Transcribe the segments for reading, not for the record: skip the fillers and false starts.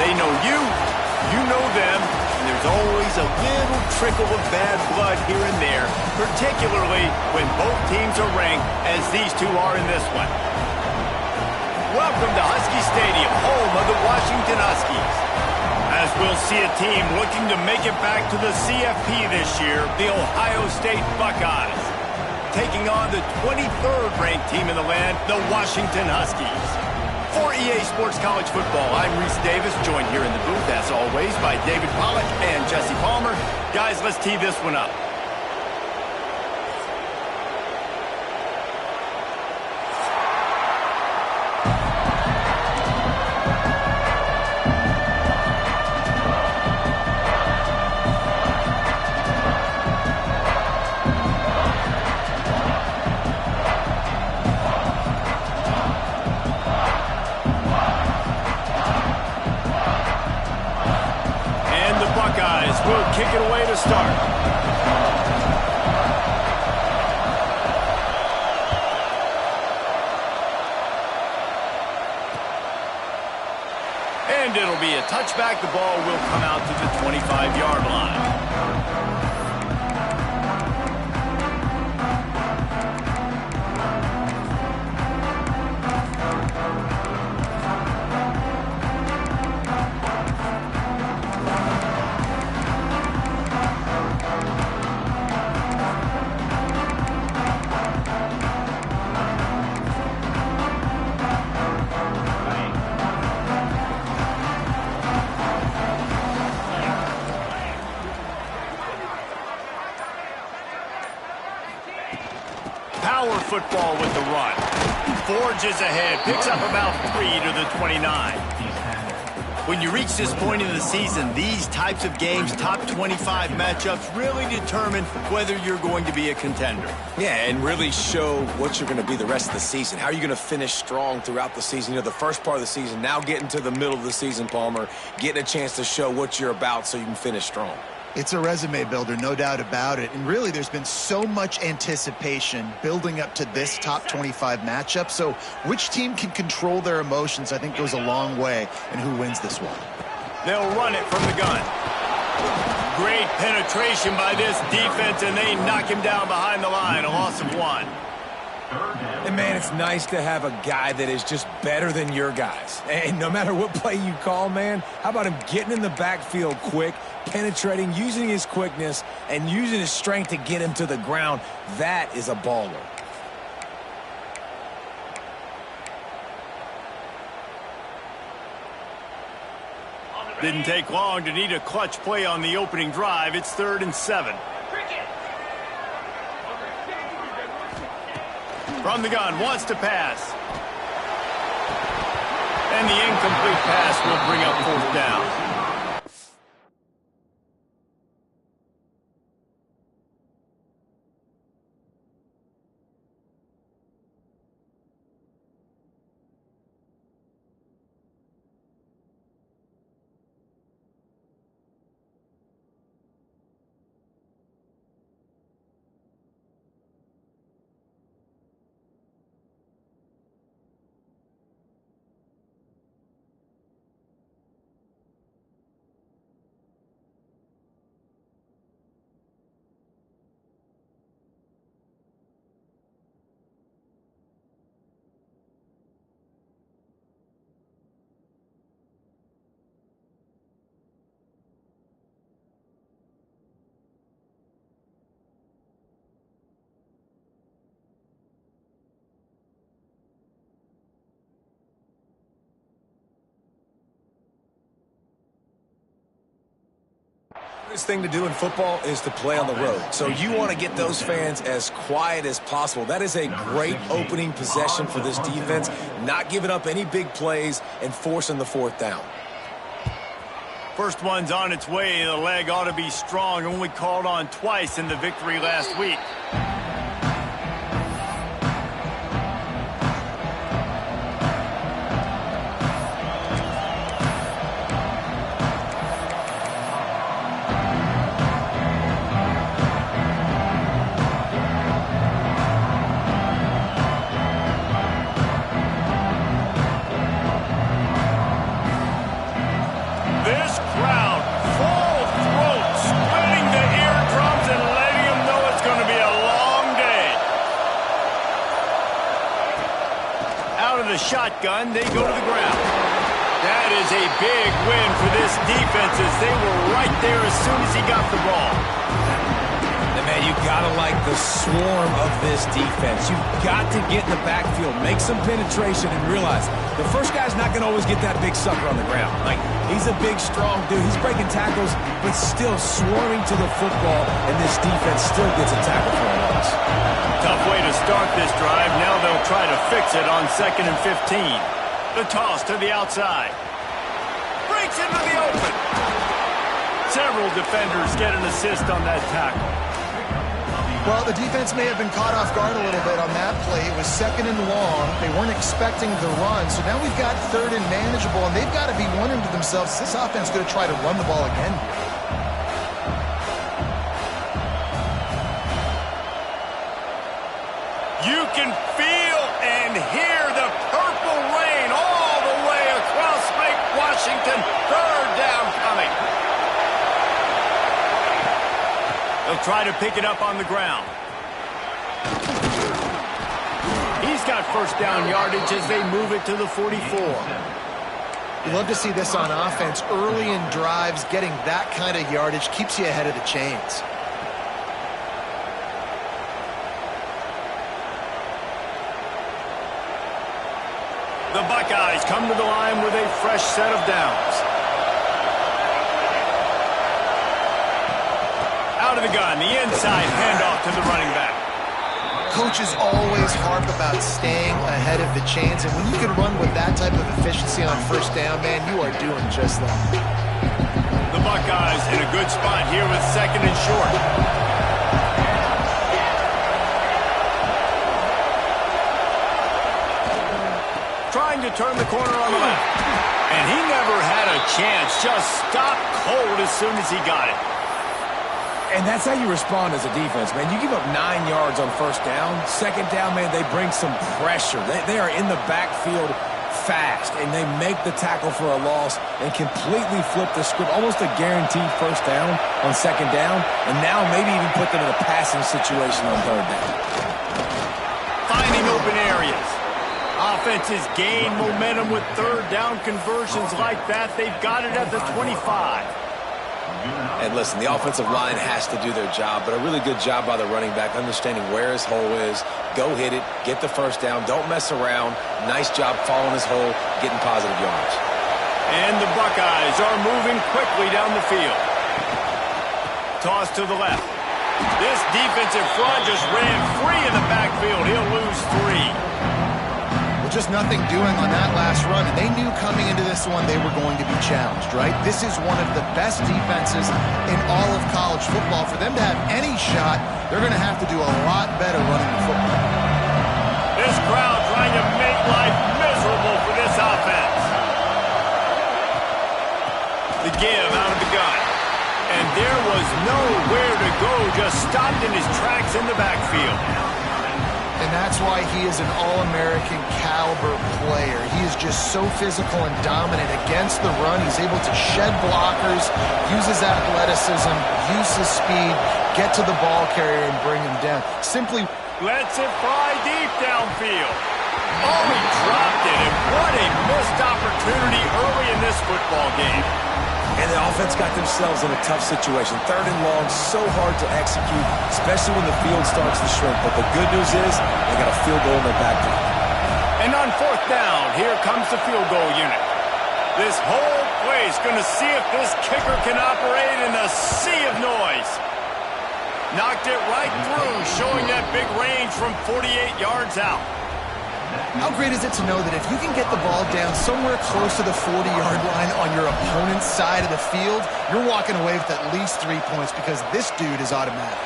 They know you, you know them, and there's always a little trickle of bad blood here and there, particularly when both teams are ranked as these two are in this one. Welcome to Husky Stadium, home of the Washington Huskies. As we'll see a team looking to make it back to the CFP this year, the Ohio State Buckeyes, taking on the 23rd ranked team in the land, the Washington Huskies. For EA Sports College Football, I'm Reese Davis, joined here in the booth, as always, by David Pollack and Jesse Palmer. Guys, let's tee this one up. We'll kick it away to start. And it'll be a touchback. The ball will come out to the 25-yard line. Power football with the run. Forges ahead, picks up about 3 to the 29. When you reach this point in the season, these types of games, top 25 matchups, really determine whether you're going to be a contender. Yeah, and really show what you're going to be the rest of the season. How are you going to finish strong throughout the season? You know, the first part of the season, now getting to the middle of the season, Palmer, getting a chance to show what you're about so you can finish strong. It's a resume builder, no doubt about it. And really, there's been so much anticipation building up to this top 25 matchup. So which team can control their emotions, I think, goes a long way in who wins this one. They'll run it from the gun. Great penetration by this defense, and they knock him down behind the line, a loss of 1. And, man, it's nice to have a guy that is just better than your guys. And no matter what play you call, man, how about him getting in the backfield quick, penetrating, using his quickness, and using his strength to get him to the ground? That is a baller. Didn't take long to need a clutch play on the opening drive. It's 3rd and 7. From the gun, wants to pass. And the incomplete pass will bring up 4th down. hardest thing to do in football is to play on the road. So you want to get those fans as quiet as possible. That is a great opening possession for this defense, not giving up any big plays and forcing the fourth down. First one's on its way. The leg ought to be strong. Only called on twice in the victory last week. shotgun. They go to the ground. That is a big win for this defense as they were right there as soon as he got the ball. And man, you gotta like the swarm of this defense. You've got to get in the backfield, make some penetration, and realize the first guy's not gonna always get that big sucker on the ground. Like, he's a big, strong dude. He's breaking tackles, but still swarming to the football, and this defense still gets a tackle for a loss. Tough way to start this drive. Now they'll try to fix it on 2nd and 15. The toss to the outside. Breaks into the open. Several defenders get an assist on that tackle. Well, the defense may have been caught off guard a little bit on that play. It was 2nd and long. They weren't expecting the run. So now we've got 3rd and manageable, and they've got to be wondering to themselves, is this offense going to try to run the ball again? You can feel and hear the purple rain all the way across Lake Washington. 3rd down coming. They'll try to pick it up on the ground. He's got 1st down yardage as they move it to the 44. You love to see this on offense. Early in drives, getting that kind of yardage keeps you ahead of the chains. The Buckeyes come to the line with a fresh set of downs. Out of the gun, the inside handoff to the running back. Coaches always harp about staying ahead of the chains, and when you can run with that type of efficiency on 1st down, man, you are doing just that. The Buckeyes in a good spot here with 2nd and short. Trying to turn the corner on the left. And he never had a chance. Just stopped cold as soon as he got it. And that's how you respond as a defense, man. You give up 9 yards on 1st down. 2nd down, man, they bring some pressure. They are in the backfield fast, and they make the tackle for a loss and completely flip the script. Almost a guaranteed 1st down on 2nd down, and now maybe even put them in a passing situation on 3rd down. Finding open areas. Offenses gain momentum with 3rd down conversions like that. They've got it at the 25. And listen, the offensive line has to do their job, but a really good job by the running back, understanding where his hole is. Go hit it, get the 1st down, don't mess around. Nice job following his hole, getting positive yards. And the Buckeyes are moving quickly down the field. Toss to the left. This defensive front just ran free in the backfield. He'll lose 3. Just nothing doing on that last run, and they knew coming into this one they were going to be challenged, right? This is one of the best defenses in all of college football. For them to have any shot, they're going to have to do a lot better running the football. This crowd trying to make life miserable for this offense. The give out of the gun. And there was nowhere to go, just stopped in his tracks in the backfield. And that's why he is an All-American caliber player. He is just so physical and dominant against the run. He's able to shed blockers, use his athleticism, use his speed, get to the ball carrier and bring him down. Simply lets it fly deep downfield. Oh, he dropped it, and what a missed opportunity early in this football game. And the offense got themselves in a tough situation. 3rd and long, so hard to execute, especially when the field starts to shrink. But the good news is they got a field goal in their back pocket. And on 4th down, here comes the field goal unit. This whole place going to see if this kicker can operate in a sea of noise. Knocked it right through, showing that big range from 48 yards out. How great is it to know that if you can get the ball down somewhere close to the 40-yard line on your opponent's side of the field, you're walking away with at least 3 points because this dude is automatic.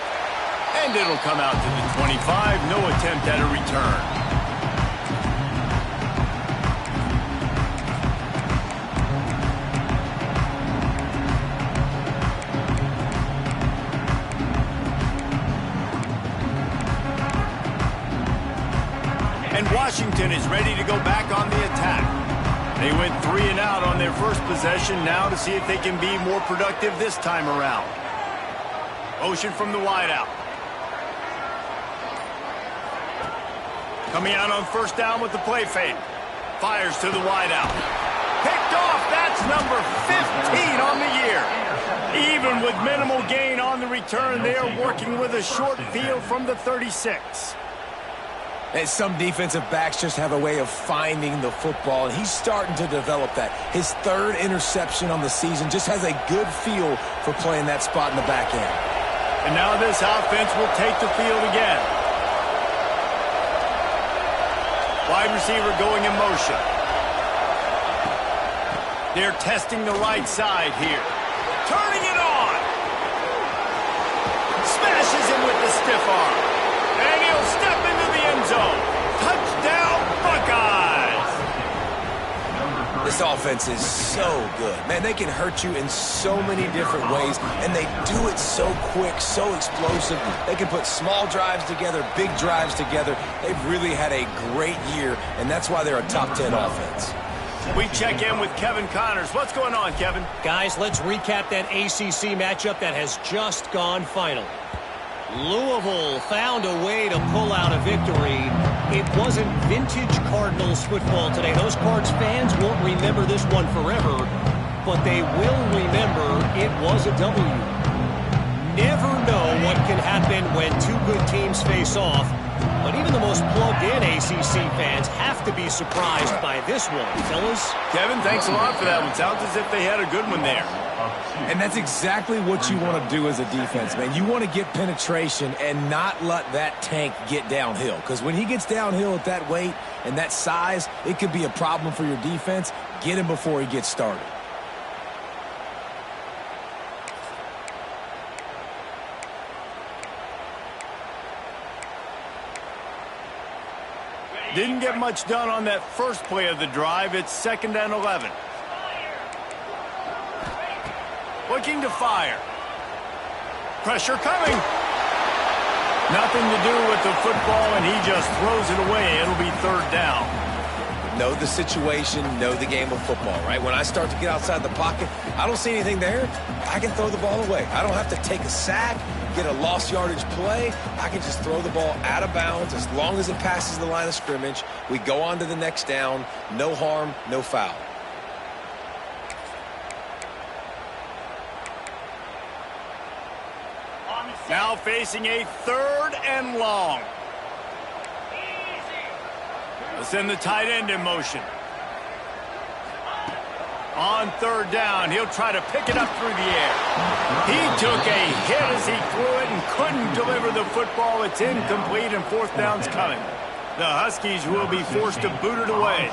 And it'll come out to the 25. No attempt at a return. And Washington is ready to go back on the attack. They went 3 and out on their first possession, now to see if they can be more productive this time around. Motion from the wideout. Coming out on 1st down with the play fake. Fires to the wideout. Picked off. That's number 15 on the year. Even with minimal gain on the return, they are working with a short field from the 36. And some defensive backs just have a way of finding the football, and he's starting to develop that. His third interception on the season, just has a good feel for playing that spot in the back end. And now this offense will take the field again. Wide receiver going in motion. They're testing the right side here. Turning it on. Smashes him with the stiff arm. And he'll step into the end zone. Touchdown, Buckeyes! This offense is so good. Man, they can hurt you in so many different ways, and they do it so quick, so explosive. They can put small drives together, big drives together. They've really had a great year, and that's why they're a top 10 offense. We check in with Kevin Connors. What's going on, Kevin? Guys, let's recap that ACC matchup that has just gone final. Louisville found a way to pull out a victory. It wasn't vintage Cardinals football today. Those Cards fans won't remember this one forever, but they will remember it was a W. Never know what can happen when two good teams face off, but even the most plugged-in ACC fans have to be surprised by this one, fellas. Kevin, thanks a lot for that one. Sounds as if they had a good one there. And that's exactly what you want to do as a defense, man. You want to get penetration and not let that tank get downhill. Because when he gets downhill at that weight and that size, it could be a problem for your defense. Get him before he gets started. Didn't get much done on that first play of the drive. It's 2nd and 11. Looking to fire. Pressure coming. Nothing to do with the football, and he just throws it away. It'll be 3rd down. Know the situation, know the game of football, right? When I start to get outside the pocket, I don't see anything there, I can throw the ball away. I don't have to take a sack, get a lost yardage play. I can just throw the ball out of bounds as long as it passes the line of scrimmage. We go on to the next down. No harm, no foul. Now facing a 3rd and long. We'll send the tight end in motion. On 3rd down, he'll try to pick it up through the air. He took a hit as he threw it and couldn't deliver the football. It's incomplete, and 4th down's coming. The Huskies will be forced to boot it away.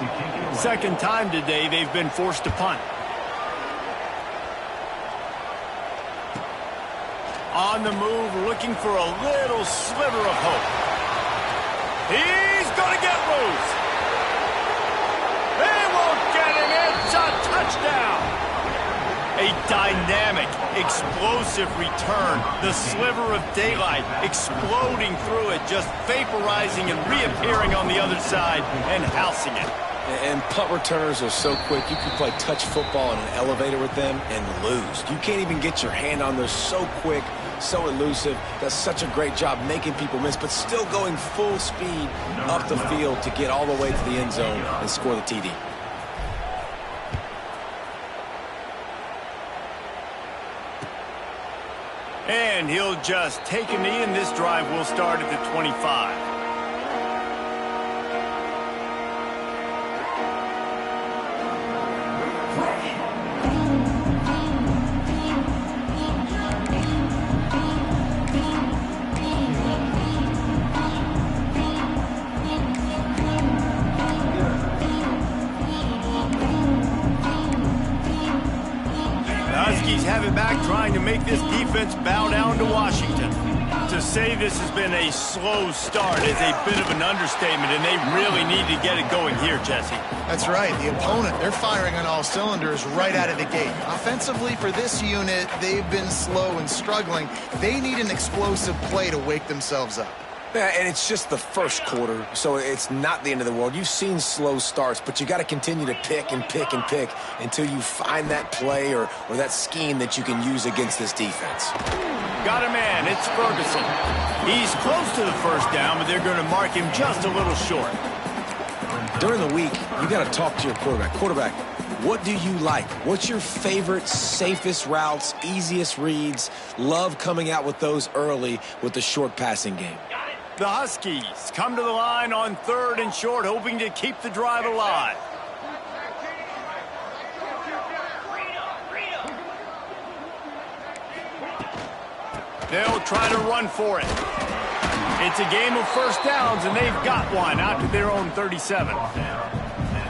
2nd time today they've been forced to punt. On the move, looking for a little sliver of hope. He's going to get loose. They won't get him. It's a touchdown. A dynamic, explosive return. The sliver of daylight exploding through it, just vaporizing and reappearing on the other side and housing it. And punt returners are so quick, you can play touch football in an elevator with them and lose. You can't even get your hand on them. So quick, so elusive. Does such a great job making people miss, but still going full speed up the field to get all the way to the end zone and score the TD. And he'll just take a knee, and this drive will start at the 25. Have it back, trying to make this defense bow down to Washington. To say this has been a slow start is a bit of an understatement, and they really need to get it going here, Jesse. That's right. The opponent, they're firing on all cylinders right out of the gate. Offensively, for this unit, they've been slow and struggling. They need an explosive play to wake themselves up. Yeah, and it's just the first quarter, so it's not the end of the world. You've seen slow starts, but you got to continue to pick and pick and pick until you find that play or that scheme that you can use against this defense. Got a man. It's Ferguson. He's close to the 1st down, but they're going to mark him just a little short. During the week, you got to talk to your quarterback. Quarterback, what do you like? What's your favorite, safest routes, easiest reads? Love coming out with those early with the short passing game. The Huskies come to the line on 3rd and short, hoping to keep the drive alive. They'll try to run for it. It's a game of first downs, and they've got one out to their own 37.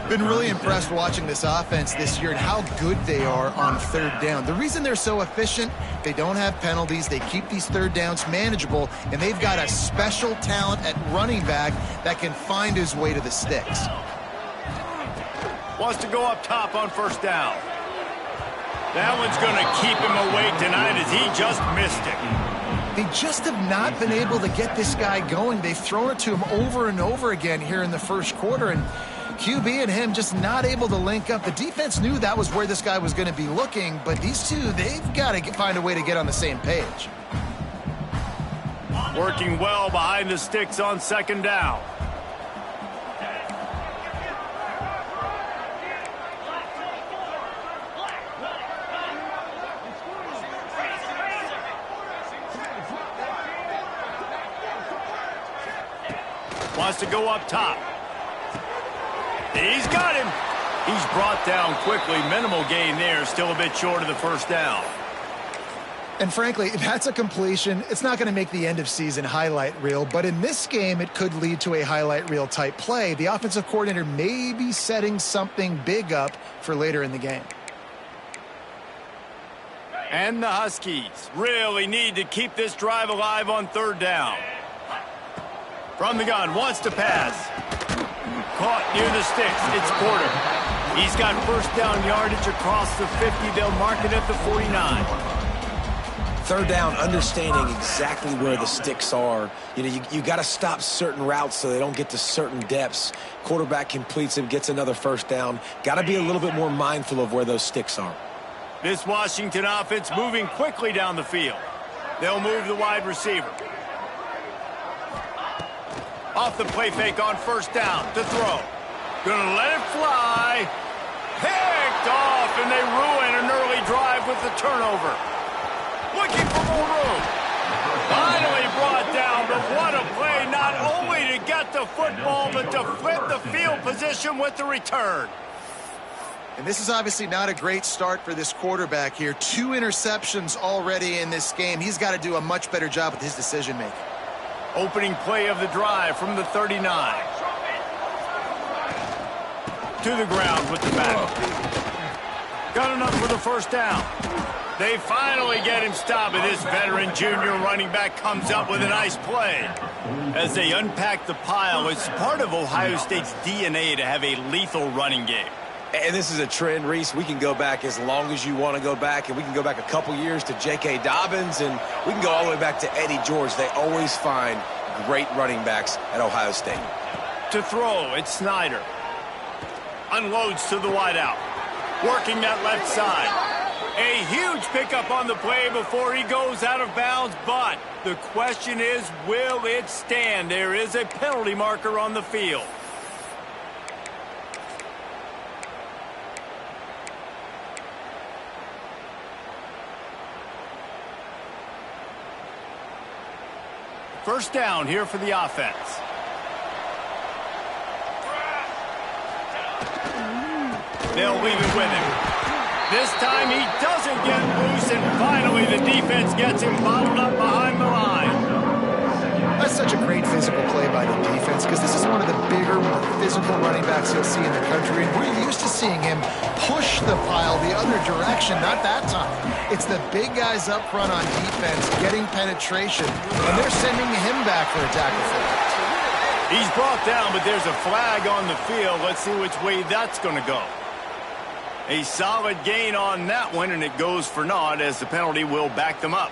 Been really impressed watching this offense this year and how good they are on 3rd down. The reason they're so efficient, they don't have penalties, they keep these 3rd downs manageable, and they've got a special talent at running back that can find his way to the sticks. Wants to go up top on 1st down. That one's going to keep him awake tonight as he just missed it. They just have not been able to get this guy going. They've thrown it to him over and over again here in the first quarter, and QB and him just not able to link up. The defense knew that was where this guy was going to be looking, but these two, they've got to find a way to get on the same page. Working well behind the sticks on 2nd down. Wants to go up top. He's got him. He's brought down quickly. Minimal gain there. Still a bit short of the 1st down. And frankly, if that's a completion, it's not going to make the end of season highlight reel. But in this game, it could lead to a highlight reel type play. The offensive coordinator may be setting something big up for later in the game. And the Huskies really need to keep this drive alive on 3rd down. From the gun, wants to pass. Caught near the sticks. It's Porter. He's got 1st down yardage across the 50. They'll mark it at the 49. 3rd down, understanding exactly where the sticks are. You know, you got to stop certain routes so they don't get to certain depths. Quarterback completes it, gets another 1st down. Got to be a little bit more mindful of where those sticks are. This Washington offense moving quickly down the field. They'll move the wide receiver. Off the play fake on 1st down to throw. Gonna let it fly. Picked off, and they ruin an early drive with the turnover. Looking for more room. Finally brought down, but what a play, not only to get the football, but to flip the field position with the return. And this is obviously not a great start for this quarterback here. 2 interceptions already in this game. He's got to do a much better job with his decision-making. Opening play of the drive from the 39. To the ground with the back. Got enough for the 1st down. They finally get him stopped, and this veteran junior running back comes up with a nice play. As they unpack the pile, it's part of Ohio State's DNA to have a lethal running game. And this is a trend, Reese. We can go back as long as you want to go back, and we can go back a couple years to J.K. Dobbins, and we can go all the way back to Eddie George. They always find great running backs at Ohio State. To throw, it's Snyder. Unloads to the wideout. Working that left side. A huge pickup on the play before he goes out of bounds, but the question is, will it stand? There is a penalty marker on the field. First down here for the offense. They'll leave it with him. This time he doesn't get loose, and finally the defense gets him bottled up behind the line. That's such a great physical play by the defense because this is one of the bigger, more physical running backs you'll see in the country. And we're used to seeing him push the pile the other direction, not that time. It's the big guys up front on defense getting penetration, and they're sending him back for a tackle for that. He's brought down, but there's a flag on the field. Let's see which way that's going to go. A solid gain on that one, and it goes for naught as the penalty will back them up.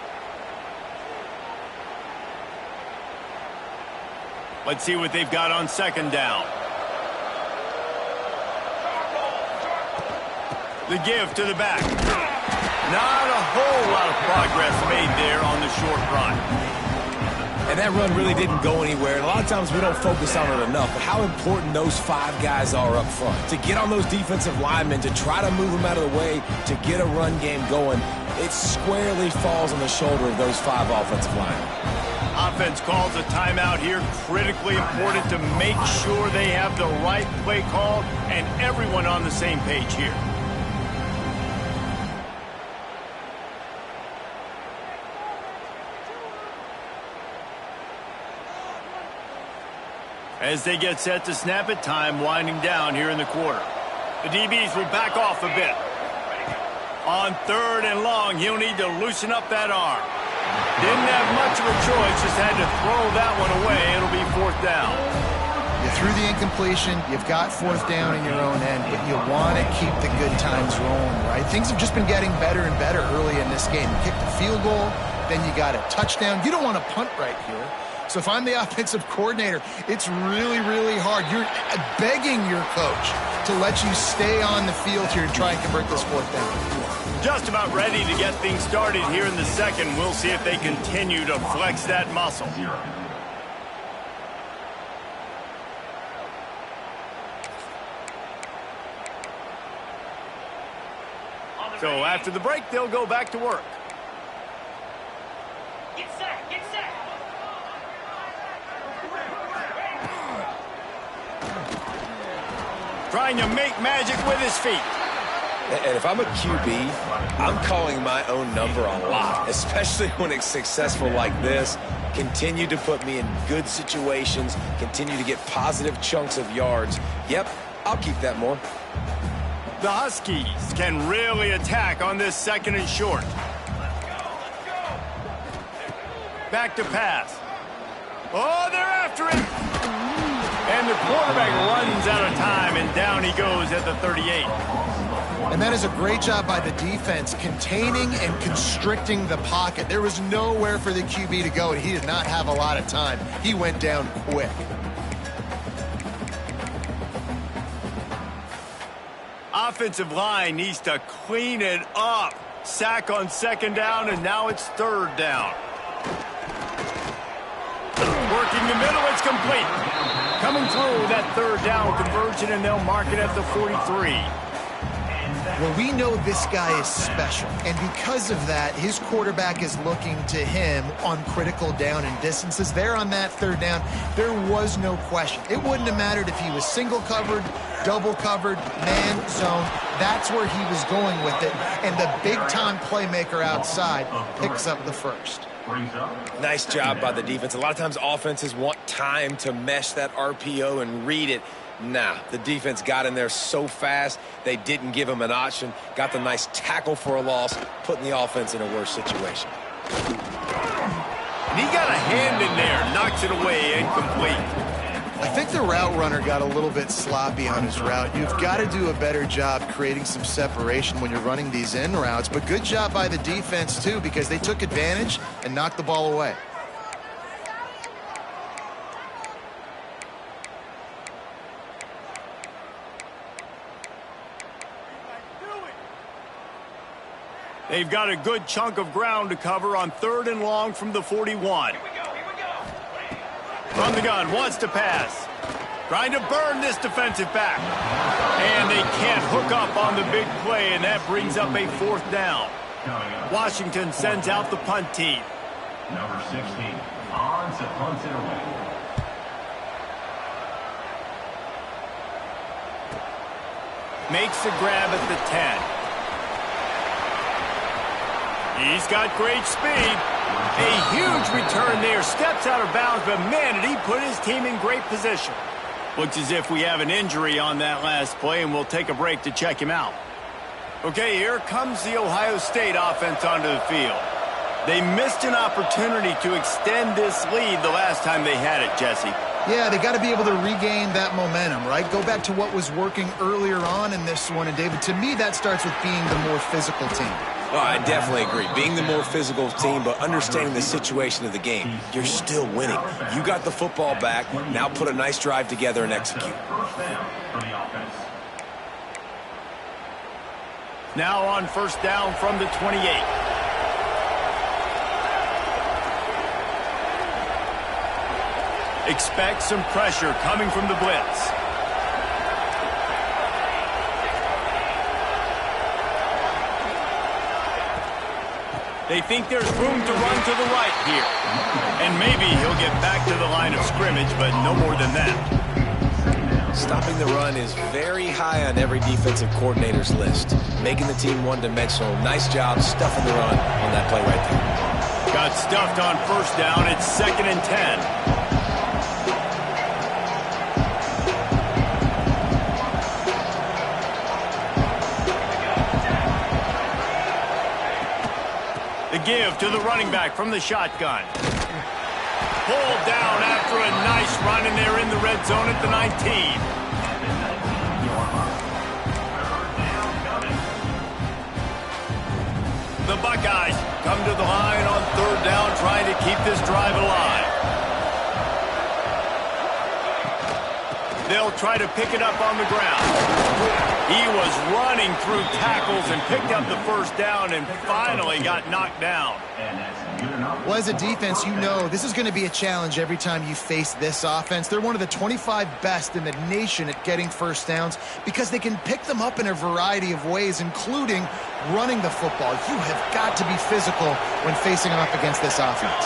Let's see what they've got on 2nd down. The give to the back. Not a whole lot of progress made there on the short run. And that run really didn't go anywhere. And a lot of times we don't focus on it enough. But how important those 5 guys are up front. To get on those defensive linemen, to try to move them out of the way, to get a run game going, it squarely falls on the shoulder of those 5 offensive linemen. Offense calls a timeout here. Critically important to make sure they have the right play call and everyone on the same page here. As they get set to snap it, time winding down here in the quarter. The DBs will back off a bit. On 3rd and long, he'll need to loosen up that arm. Didn't have much of a choice, just had to throw that one away. It'll be 4th down. You threw the incompletion, you've got 4th down in your own end, but you want to keep the good times rolling, right? Things have just been getting better and better early in this game. You kicked a field goal, then you got a touchdown. You don't want to punt right here. So if I'm the offensive coordinator, it's really, really hard. You're begging your coach to let you stay on the field here and try and convert this 4th down. Just about ready to get things started here in the second. We'll see if they continue to flex that muscle. So after the break, they'll go back to work. Get set, get set. Trying to make magic with his feet. And if I'm a QB, I'm calling my own number a lot, especially when it's successful like this. Continue to put me in good situations, continue to get positive chunks of yards. Yep, I'll keep that more. The Huskies can really attack on this 2nd and short. Back to pass. Oh, they're after it. And the quarterback runs out of time, and down he goes at the 38. And that is a great job by the defense, containing and constricting the pocket. There was nowhere for the QB to go, and he did not have a lot of time. He went down quick. Offensive line needs to clean it up. Sack on 2nd down, and now it's 3rd down. Working the middle, it's complete. Coming through that 3rd down conversion, and they'll mark it at the 43. Well, we know this guy is special, and because of that, his quarterback is looking to him on critical down and distances. There on that 3rd down, there was no question. It wouldn't have mattered if he was single covered, double covered, man, zone. That's where he was going with it, and the big-time playmaker outside picks up the 1st. Nice job by the defense. A lot of times offenses want time to mesh that RPO and read it. Nah, the defense got in there so fast, they didn't give him an option. Got the nice tackle for a loss, putting the offense in a worse situation. And he got a hand in there, knocks it away, incomplete. I think the route runner got a little bit sloppy on his route. You've got to do a better job creating some separation when you're running these in routes, but good job by the defense, too, because they took advantage and knocked the ball away. They've got a good chunk of ground to cover on 3rd and long from the 41. From the gun, wants to pass. Trying to burn this defensive back. And they can't hook up on the big play, and that brings up a 4th down. Washington sends out the punt team. Number 16, on to punt it away. Makes the grab at the 10. He's got great speed. A huge return there. Steps out of bounds, but man, did he put his team in great position. Looks as if we have an injury on that last play, and we'll take a break to check him out. Okay, here comes the Ohio State offense onto the field. They missed an opportunity to extend this lead the last time they had it, Jesse. Yeah, they got to be able to regain that momentum, right? Go back to what was working earlier on in this one. And, David, to me, that starts with being the more physical team. Oh, I definitely agree. Being the more physical team, but understanding the situation of the game. You're still winning. You got the football back. Now put a nice drive together and execute. Now on 1st down from the 28. Expect some pressure coming from the blitz. They think there's room to run to the right here. And maybe he'll get back to the line of scrimmage, but no more than that. Stopping the run is very high on every defensive coordinator's list. Making the team one-dimensional. Nice job stuffing the run on that play right there. Got stuffed on first down. It's 2nd and 10. The give to the running back from the shotgun. Pulled down after a nice run, and they're in the red zone at the 19. The Buckeyes come to the line on 3rd down, trying to keep this drive alive. They'll try to pick it up on the ground. He was running through tackles and picked up the first down and finally got knocked down. Well, as a defense, you know this is going to be a challenge every time you face this offense. They're one of the 25 best in the nation at getting first downs because they can pick them up in a variety of ways, including running the football. You have got to be physical when facing off against this offense.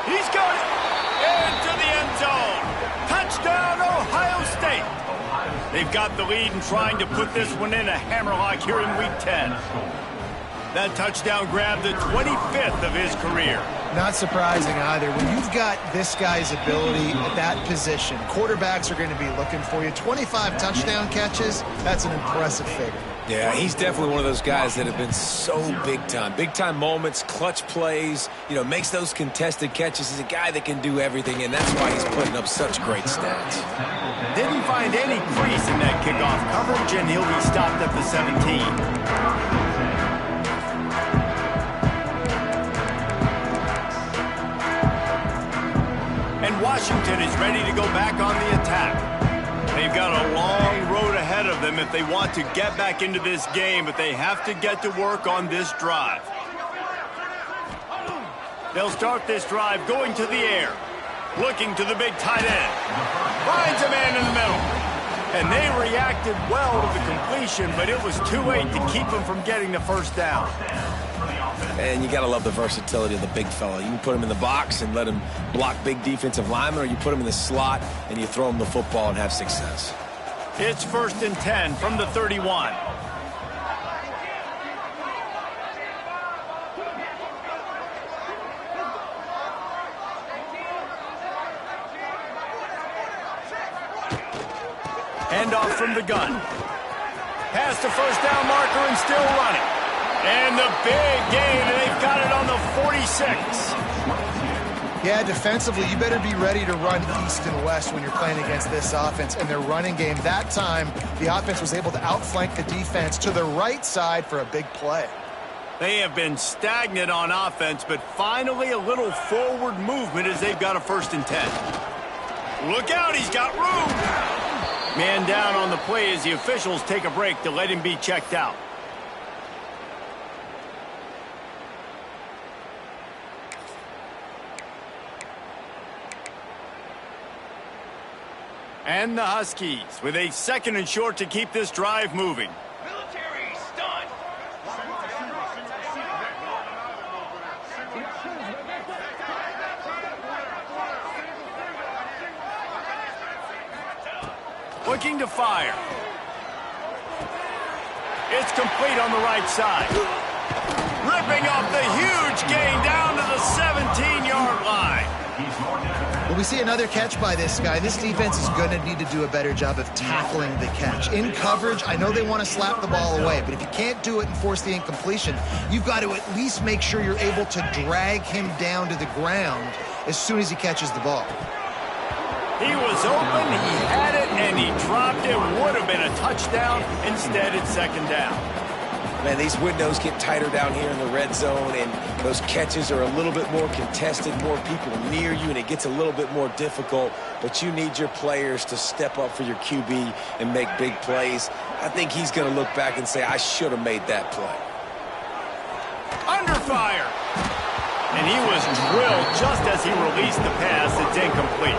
He's got it into the end zone. Touchdown, Ohio State. They've got the lead and trying to put this one in a hammerlock here in Week 10. That touchdown grabbed the 25th of his career. Not surprising either. When you've got this guy's ability at that position, quarterbacks are going to be looking for you. 25 touchdown catches, that's an impressive figure. Yeah, he's definitely one of those guys that have been so big time. Big time moments, clutch plays, makes those contested catches. He's a guy that can do everything, and that's why he's putting up such great stats. Didn't find any crease in that kickoff coverage, and he'll be stopped at the 17. And Washington is ready to go back on the attack. They've got a long road ahead of them if they want to get back into this game, but they have to get to work on this drive. They'll start this drive going to the air, looking to the big tight end. Finds a man in the middle. And they reacted well to the completion, but it was too late to keep him from getting the first down. And you got to love the versatility of the big fella. You can put him in the box and let him block big defensive linemen, or you put him in the slot and you throw him the football and have success. It's 1st and 10 from the 31. Handoff from the gun. Past the first down marker and still running. And the big gain, and they've got it on the 46. Yeah, defensively, you better be ready to run east and west when you're playing against this offense and their running game. That time, the offense was able to outflank the defense to the right side for a big play. They have been stagnant on offense, but finally a little forward movement as they've got a 1st and 10. Look out, he's got room. Man down on the play as the officials take a break to let him be checked out. And the Huskies with a 2nd and short to keep this drive moving. Military stunt. Looking to fire. It's complete on the right side. Ripping off the huge gain down to the 17-yard line. Well, we see another catch by this guy. This defense is going to need to do a better job of tackling the catch. In coverage, I know they want to slap the ball away, but if you can't do it and force the incompletion, you've got to at least make sure you're able to drag him down to the ground as soon as he catches the ball. He was open, he had it, and he dropped it. Would have been a touchdown. Instead, it's 2nd down. Man, these windows get tighter down here in the red zone, and those catches are a little bit more contested, more people near you, and it gets a little bit more difficult. But you need your players to step up for your QB and make big plays. I think he's going to look back and say, I should have made that play. Under fire. And he was drilled just as he released the pass. It's incomplete.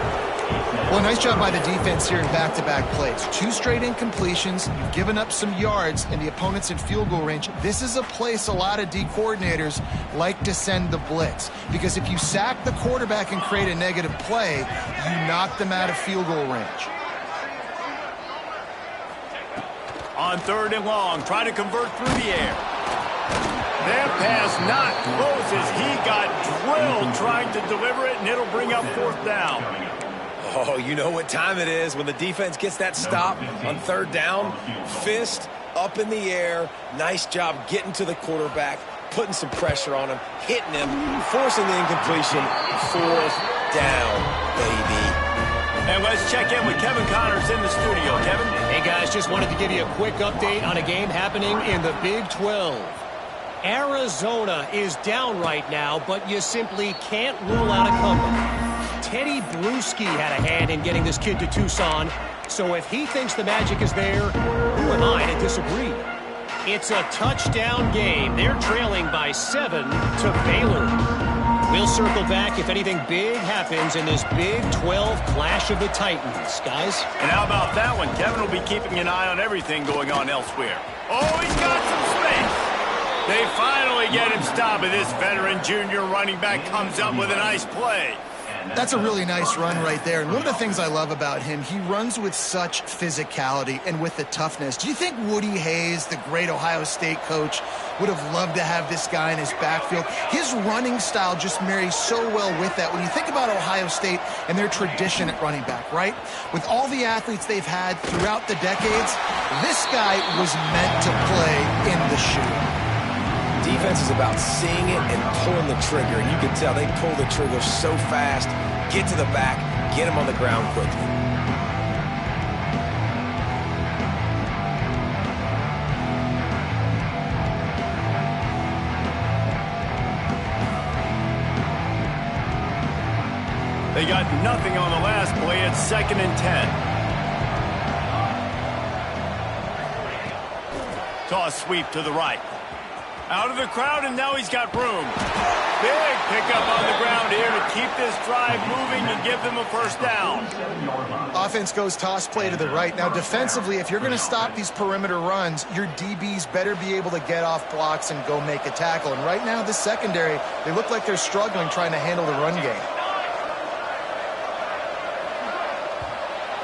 Well, nice job by the defense here in back-to-back plays. 2 straight incompletions. You've given up some yards, and the opponent's in field goal range. This is a place a lot of D coordinators like to send the blitz, because if you sack the quarterback and create a negative play, you knock them out of field goal range. On 3rd and long, try to convert through the air. That pass not close as he got drilled trying to deliver it, and it'll bring up 4th down. Oh, you know what time it is when the defense gets that stop on 3rd down. Fist up in the air. Nice job getting to the quarterback, putting some pressure on him, hitting him, forcing the incompletion. 4th down, baby. And let's check in with Kevin Connors in the studio. Kevin? Hey, guys, just wanted to give you a quick update on a game happening in the Big 12. Arizona is down right now, but you simply can't rule out a comeback. Teddy Bruschi had a hand in getting this kid to Tucson, so if he thinks the magic is there, who am I to disagree? It's a touchdown game. They're trailing by 7 to Baylor. We'll circle back if anything big happens in this Big 12 clash of the Titans, guys. And how about that one? Kevin will be keeping an eye on everything going on elsewhere. Oh, he's got some space. They finally get him stopped, and this veteran junior running back comes up with a nice play. That's a really nice run right there. And one of the things I love about him, he runs with such physicality and with the toughness. Do you think Woody Hayes, the great Ohio State coach, would have loved to have this guy in his backfield? His running style just marries so well with that. When you think about Ohio State and their tradition at running back, right? With all the athletes they've had throughout the decades, this guy was meant to play in the shoe. Defense is about seeing it and pulling the trigger. And you can tell they pull the trigger so fast, get to the back, get him on the ground quickly. They got nothing on the last play. It's 2nd and 10. Toss sweep to the right. Out of the crowd, and now he's got room. Big pickup on the ground here to keep this drive moving and give them a 1st down. Offense goes toss play to the right. Now, defensively, if you're going to stop these perimeter runs, your DBs better be able to get off blocks and go make a tackle. And right now, this secondary, they look like they're struggling trying to handle the run game.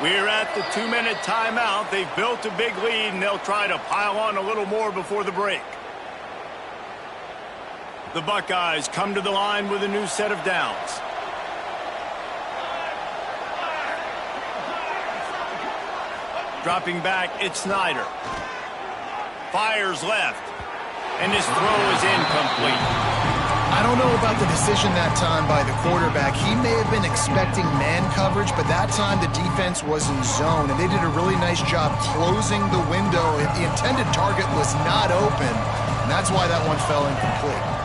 We're at the 2-minute timeout. They've built a big lead, and they'll try to pile on a little more before the break. The Buckeyes come to the line with a new set of downs. Dropping back, it's Snyder. Fires left, and his throw is incomplete. I don't know about the decision that time by the quarterback. He may have been expecting man coverage, but that time the defense was in zone, and they did a really nice job closing the window. The intended target was not open, and that's why that one fell incomplete.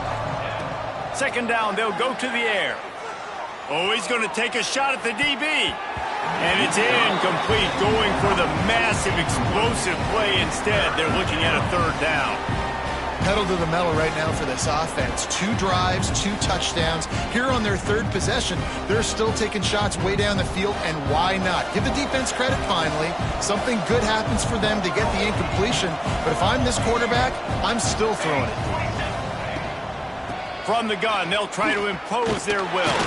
2nd down, they'll go to the air. Oh, he's going to take a shot at the DB. And it's incomplete, going for the massive explosive play instead. They're looking at a 3rd down. Pedal to the metal right now for this offense. 2 drives, 2 touchdowns. Here on their 3rd possession, they're still taking shots way down the field, and why not? Give the defense credit finally. Something good happens for them to get the incompletion, but if I'm this quarterback, I'm still throwing it. From the gun, they'll try to impose their will.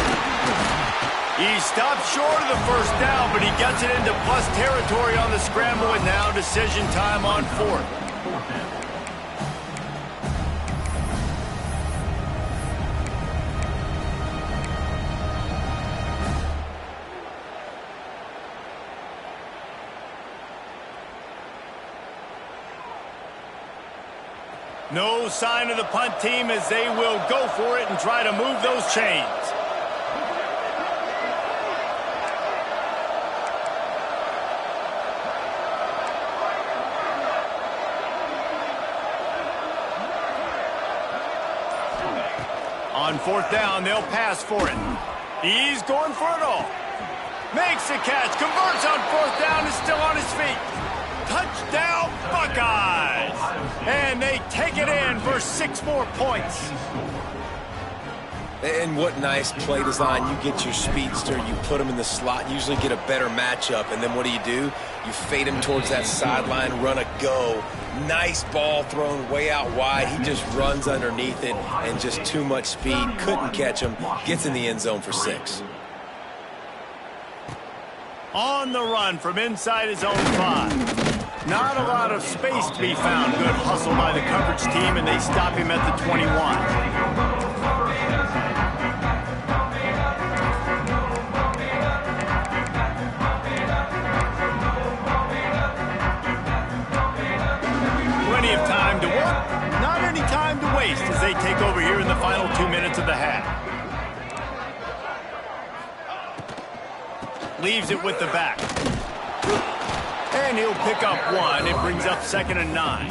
He stopped short of the 1st down, but he gets it into plus territory on the scramble, and now decision time on 4th. No sign of the punt team as they will go for it and try to move those chains. On 4th down, they'll pass for it. He's going for it all. Makes the catch, converts on 4th down, is still on his feet. Touchdown, Buckeyes! And they take it in for 6 more points. And what nice play design. You get your speedster, you put him in the slot, usually get a better matchup, and then what do? You fade him towards that sideline, run a go. Nice ball thrown way out wide. He just runs underneath it, and just too much speed. Couldn't catch him. Gets in the end zone for 6. On the run from inside his own 5. Not a lot of space to be found. Good hustle by the coverage team, and they stop him at the 21. Plenty of time to work, not any time to waste as they take over here in the final 2 minutes of the half. Leaves it with the back. And he'll pick up 1. It brings up 2nd and 9.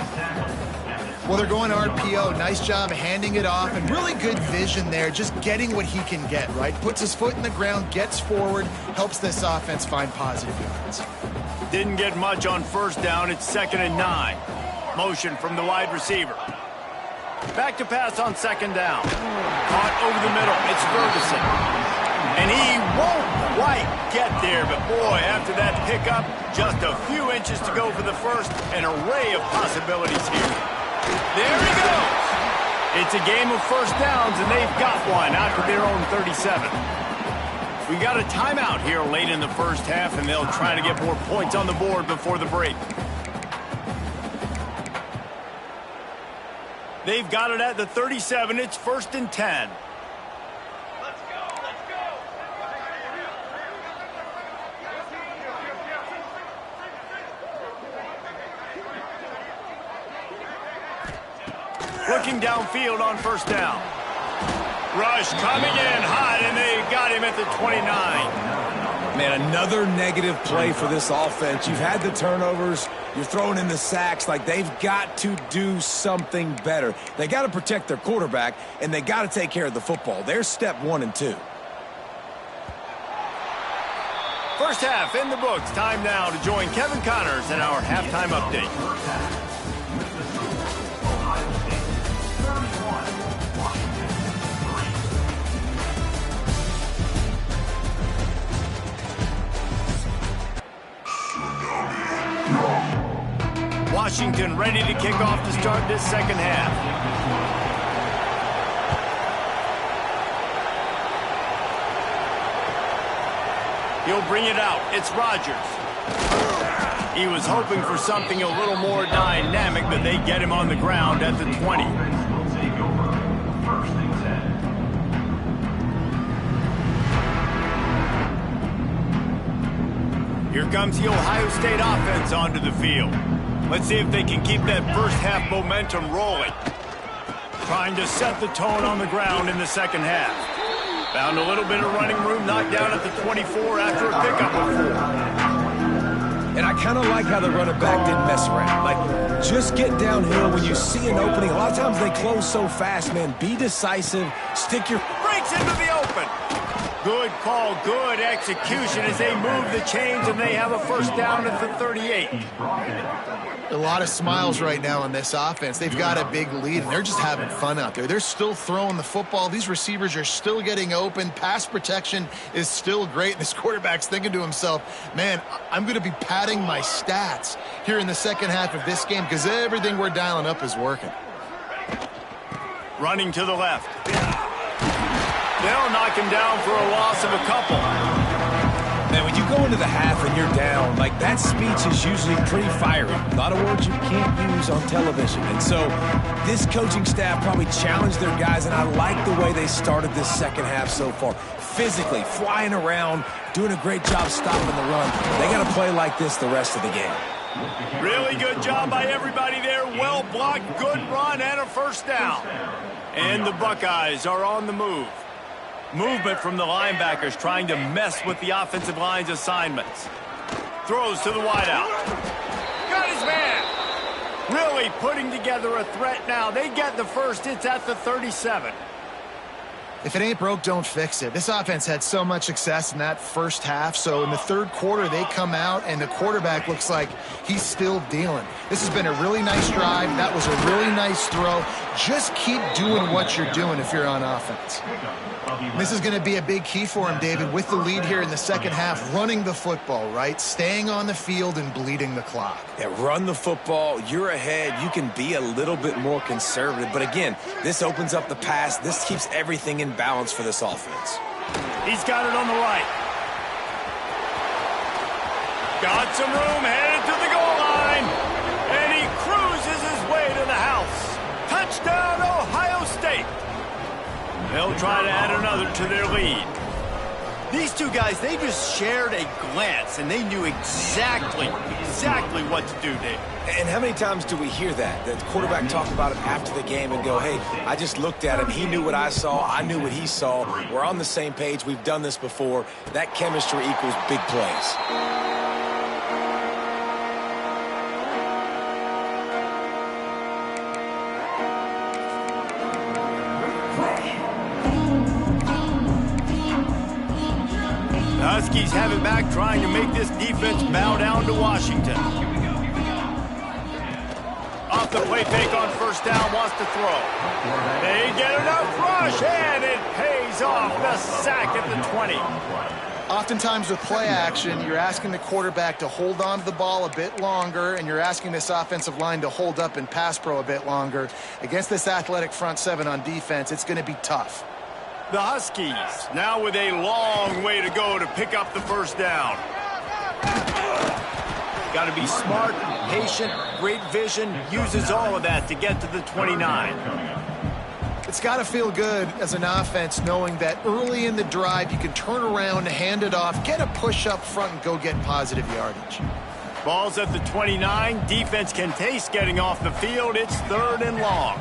Well, they're going RPO. Nice job handing it off, and really good vision there, just getting what he can get, right? Puts his foot in the ground, gets forward, helps this offense find positive yards. Didn't get much on 1st down. It's 2nd and 9. Motion from the wide receiver. Back to pass on 2nd down. Caught over the middle. It's Ferguson. And he won't quite get there, but boy, after that pickup, just a few inches to go for the first. An array of possibilities here. There he goes. It's a game of 1st downs, and they've got one out to their own 37. We got a timeout here late in the 1st half, and they'll try to get more points on the board before the break. They've got it at the 37. It's 1st and 10. Let's go. Looking downfield on 1st down. Rush coming in hot, and they got him at the 29. Man, another negative play for this offense. You've had the turnovers. You're throwing in the sacks. Like, they've got to do something better. They got to protect their quarterback, and they got to take care of the football. There's step 1 and 2. 1st half in the books. Time now to join Kevin Connors in our halftime update. Washington ready to kick off to start this 2nd half. He'll bring it out. It's Rodgers. He was hoping for something a little more dynamic, but they get him on the ground at the 20. Here comes the Ohio State offense onto the field. Let's see if they can keep that 1st half momentum rolling. Trying to set the tone on the ground in the 2nd half. Found a little bit of running room, knocked down at the 24 after a pickup of 4. And I kind of like how the running back didn't mess around. Like, just get downhill when you see an opening. A lot of times they close so fast, man. Be decisive. Stick your... Breaks into the open. Good call, good execution as they move the chains, and they have a 1st down at the 38. A lot of smiles right now on this offense. They've got a big lead, and they're just having fun out there. They're still throwing the football. These receivers are still getting open. Pass protection is still great. This quarterback's thinking to himself, man, I'm going to be padding my stats here in the 2nd half of this game because everything we're dialing up is working. Running to the left. They'll knock him down for a loss of a couple. Man, when you go into the half and you're down, like, that speech is usually pretty fiery. A lot of words you can't use on television. And so this coaching staff probably challenged their guys, and I like the way they started this 2nd half so far. Physically, flying around, doing a great job stopping the run. They got to play like this the rest of the game. Really good job by everybody there. Well blocked, good run, and a 1st down. And the Buckeyes are on the move. Movement from the linebackers trying to mess with the offensive line's assignments. Throws to the wideout. Got his man. Really putting together a threat now. They get the 1st. It's at the 37. If it ain't broke, don't fix it. This offense had so much success in that first half, so in the third quarter, they come out, and the quarterback looks like he's still dealing. This has been a really nice drive. That was a really nice throw. Just keep doing what you're doing if you're on offense. This is going to be a big key for him, David, with the lead here in the second half, running the football, right? Staying on the field and bleeding the clock. Yeah, run the football. You're ahead. You can be a little bit more conservative. But again, this opens up the pass. This keeps everything in balance for this offense. He's got it on the right. Got some room, headed to the goal line. And he cruises his way to the house. Touchdown, Ohio State. They'll try to add another to their lead. These two guys, they just shared a glance, and they knew exactly what to do there. And how many times do we hear that? The quarterback talk about it after the game and go, hey, I just looked at him. He knew what I saw. I knew what he saw. We're on the same page. We've done this before. That chemistry equals big plays. Huskies have it back, trying to make this defense bow down to Washington. Off the play fake on first down, wants to throw. They get enough rush, and it pays off. The sack at the 20. Oftentimes with play action, you're asking the quarterback to hold on to the ball a bit longer, and you're asking this offensive line to hold up in pass pro a bit longer. Against this athletic front seven on defense, it's going to be tough. The Huskies now with a long way to go to pick up the first down. Got to be smart, patient, great vision, uses all of that to get to the 29. It's got to feel good as an offense knowing that early in the drive you can turn around, hand it off, get a push up front, and go get positive yardage. Ball's at the 29. Defense can taste getting off the field. It's 3rd and long.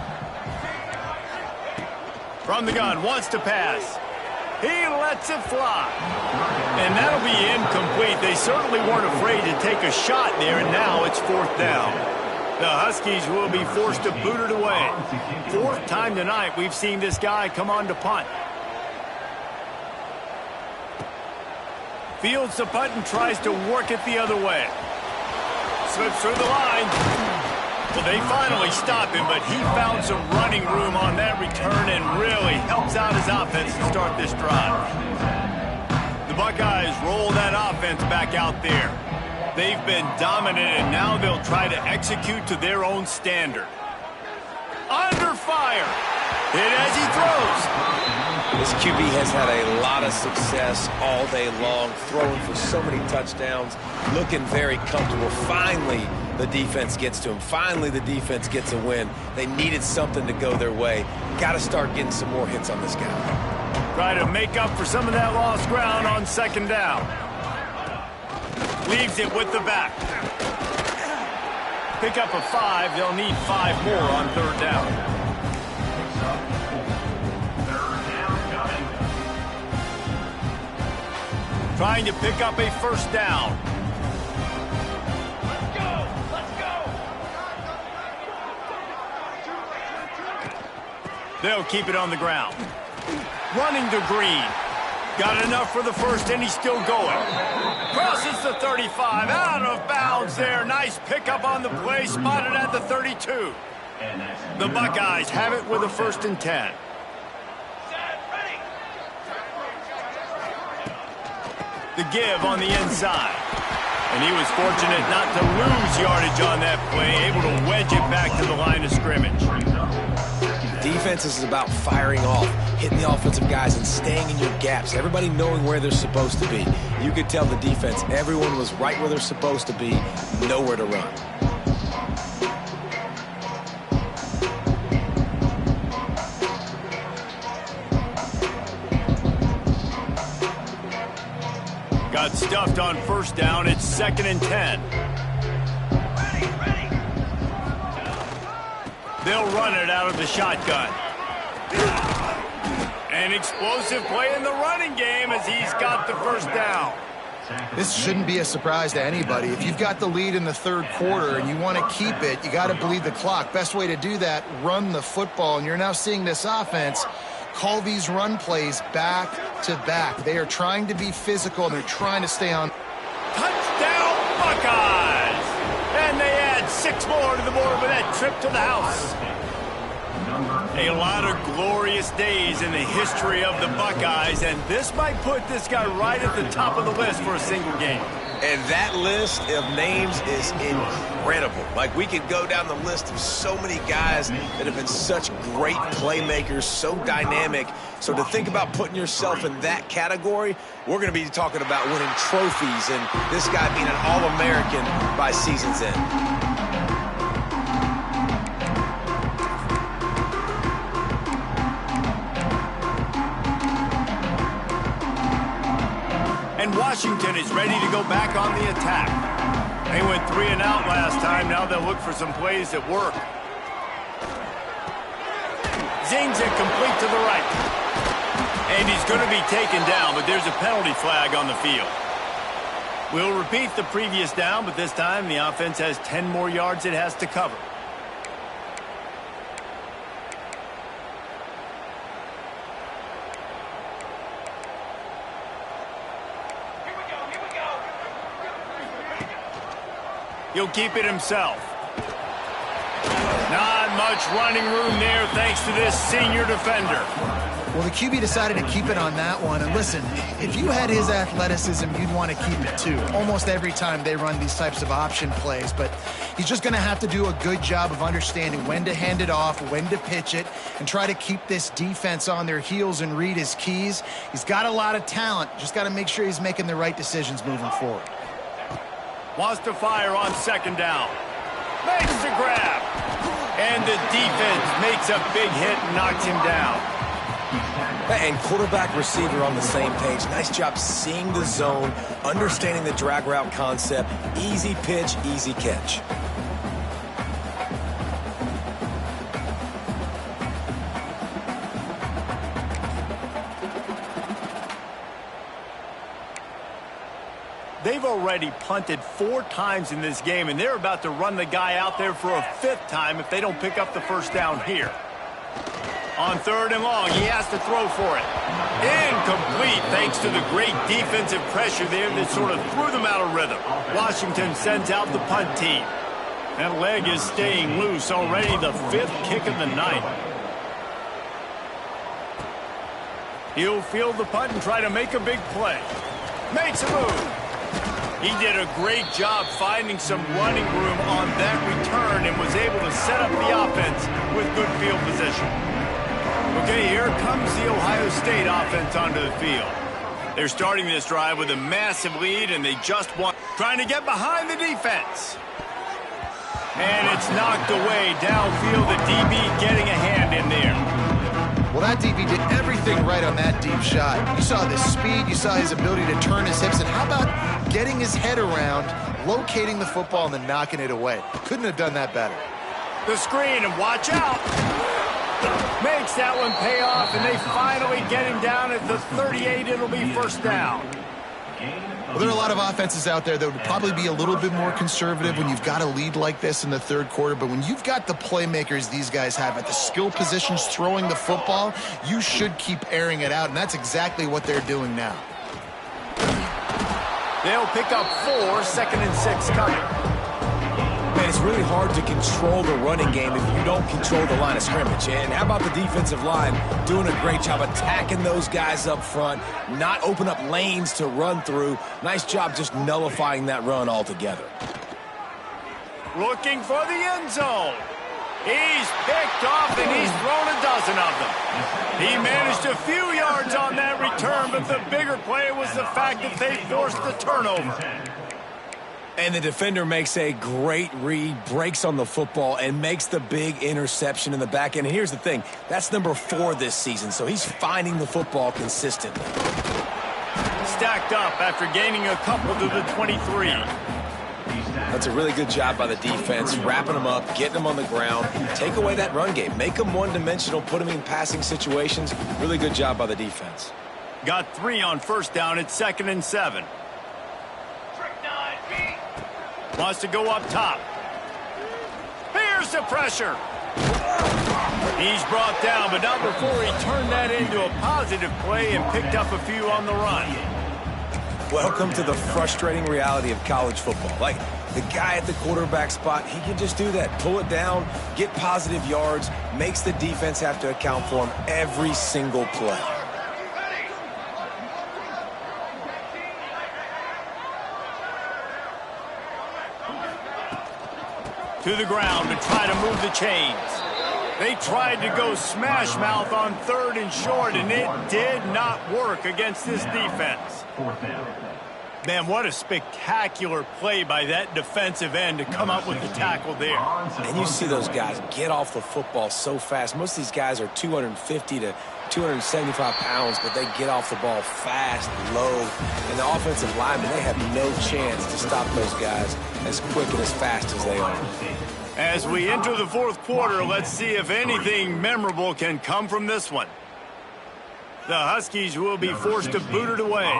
From the gun, wants to pass. He lets it fly. And that'll be incomplete. They certainly weren't afraid to take a shot there, and now it's 4th down. The Huskies will be forced to boot it away. 4th time tonight we've seen this guy come on to punt. Fields the punt and tries to work it the other way. Slips through the line. Well, they finally stopped him, but he found some running room on that return and really helps out his offense to start this drive. The Buckeyes roll that offense back out there. They've been dominant, and now they'll try to execute to their own standard. Under fire. Hit as he throws. This QB has had a lot of success all day long, throwing for so many touchdowns, looking very comfortable. Finally, the defense gets to him. Finally, the defense gets a win. They needed something to go their way. Got to start getting some more hits on this guy. Try to make up for some of that lost ground on 2nd down. Leaves it with the back. Pick up a 5. They'll need 5 more on 3rd down. Trying to pick up a 1st down. Let's go. They'll keep it on the ground. Running to Green. Got enough for the 1st, and he's still going. Crosses the 35. Out of bounds there. Nice pickup on the play. Spotted at the 32. The Buckeyes have it with a 1st and 10. The give on the inside. And he was fortunate not to lose yardage on that play, able to wedge it back to the line of scrimmage. Defense is about firing off, hitting the offensive guys and staying in your gaps, everybody knowing where they're supposed to be. You could tell the defense, everyone was right where they're supposed to be, nowhere to run. Got stuffed on 1st down. It's 2nd and 10. They'll run it out of the shotgun. An explosive play in the running game as he's got the 1st down. This shouldn't be a surprise to anybody. If you've got the lead in the 3rd quarter and you want to keep it, you got to bleed the clock. Best way to do that, run the football. And you're now seeing this offense call these run plays back to back. They are trying to be physical, and they're trying to stay on. Touchdown, Buckeyes! And they add 6 more to the board with that trip to the house. A lot of glorious days in the history of the Buckeyes, and this might put this guy right at the top of the list for a single game. And that list of names is incredible. Like, we could go down the list of so many guys that have been such great playmakers, so dynamic. So to think about putting yourself in that category, we're going to be talking about winning trophies and this guy being an All-American by season's end. And Washington is ready to go back on the attack. They went 3 and out last time. Now they'll look for some plays that work. Zings it complete to the right. And he's going to be taken down, but there's a penalty flag on the field. We'll repeat the previous down, but this time the offense has 10 more yards it has to cover. He'll keep it himself. Not much running room there thanks to this senior defender. Well, the QB decided to keep it on that one. And listen, if you had his athleticism, you'd want to keep it too. Almost every time they run these types of option plays. But he's just going to have to do a good job of understanding when to hand it off, when to pitch it, and try to keep this defense on their heels and read his keys. He's got a lot of talent. Just got to make sure he's making the right decisions moving forward. Wants to fire on second down. Makes the grab. And the defense makes a big hit and knocks him down. And quarterback receiver on the same page. Nice job seeing the zone, understanding the drag route concept. Easy pitch, easy catch. They've already punted 4 times in this game, and they're about to run the guy out there for a 5th time if they don't pick up the first down here. On 3rd and long, he has to throw for it. Incomplete thanks to the great defensive pressure there that sort of threw them out of rhythm. Washington sends out the punt team. That leg is staying loose already, the 5th kick of the night. He'll field the punt and try to make a big play. Makes a move. He did a great job finding some running room on that return and was able to set up the offense with good field position. Okay, here comes the Ohio State offense onto the field. They're starting this drive with a massive lead, and they just want trying to get behind the defense. And it's knocked away downfield. The DB getting a hand in there. Well, that DB did everything right on that deep shot. You saw the speed, you saw his ability to turn his hips, and how about getting his head around, locating the football, and then knocking it away? Couldn't have done that better. The screen, and watch out. Makes that one pay off, and they finally get him down at the 38. It'll be first down. Well, there are a lot of offenses out there that would probably be a little bit more conservative when you've got a lead like this in the 3rd quarter. But when you've got the playmakers these guys have at the skill positions throwing the football, you should keep airing it out. And that's exactly what they're doing now. They'll pick up 4, 2nd and 6 coming. Man, it's really hard to control the running game if you don't control the line of scrimmage. And how about the defensive line doing a great job attacking those guys up front, not open up lanes to run through. Nice job just nullifying that run altogether. Looking for the end zone. He's picked off, and he's thrown a dozen of them. He managed a few yards on that return, but the bigger play was the fact that they forced the turnover. And the defender makes a great read, breaks on the football, and makes the big interception in the back end. And here's the thing, that's number 4 this season, so he's finding the football consistently. Stacked up after gaining a couple to the 23. That's a really good job by the defense, wrapping them up, getting them on the ground, take away that run game, make them one-dimensional, put them in passing situations. Really good job by the defense. Got 3 on first down at 2nd and 7. Wants to go up top. Here's the pressure. He's brought down, but not before he turned that into a positive play and picked up a few on the run. Welcome to the frustrating reality of college football. Like, the guy at the quarterback spot, he can just do that. Pull it down, get positive yards, makes the defense have to account for him every single play. To the ground to try to move the chains. They tried to go smash mouth on 3rd and short, and it did not work against this defense. Man, what a spectacular play by that defensive end to come up with the tackle there. And you see those guys get off the football so fast. Most of these guys are 250 to 275 pounds, but they get off the ball fast, low. And the offensive linemen, they have no chance to stop those guys as quick and as fast as they are. As we enter the 4th quarter, let's see if anything memorable can come from this one. The Huskies will be forced to boot it away.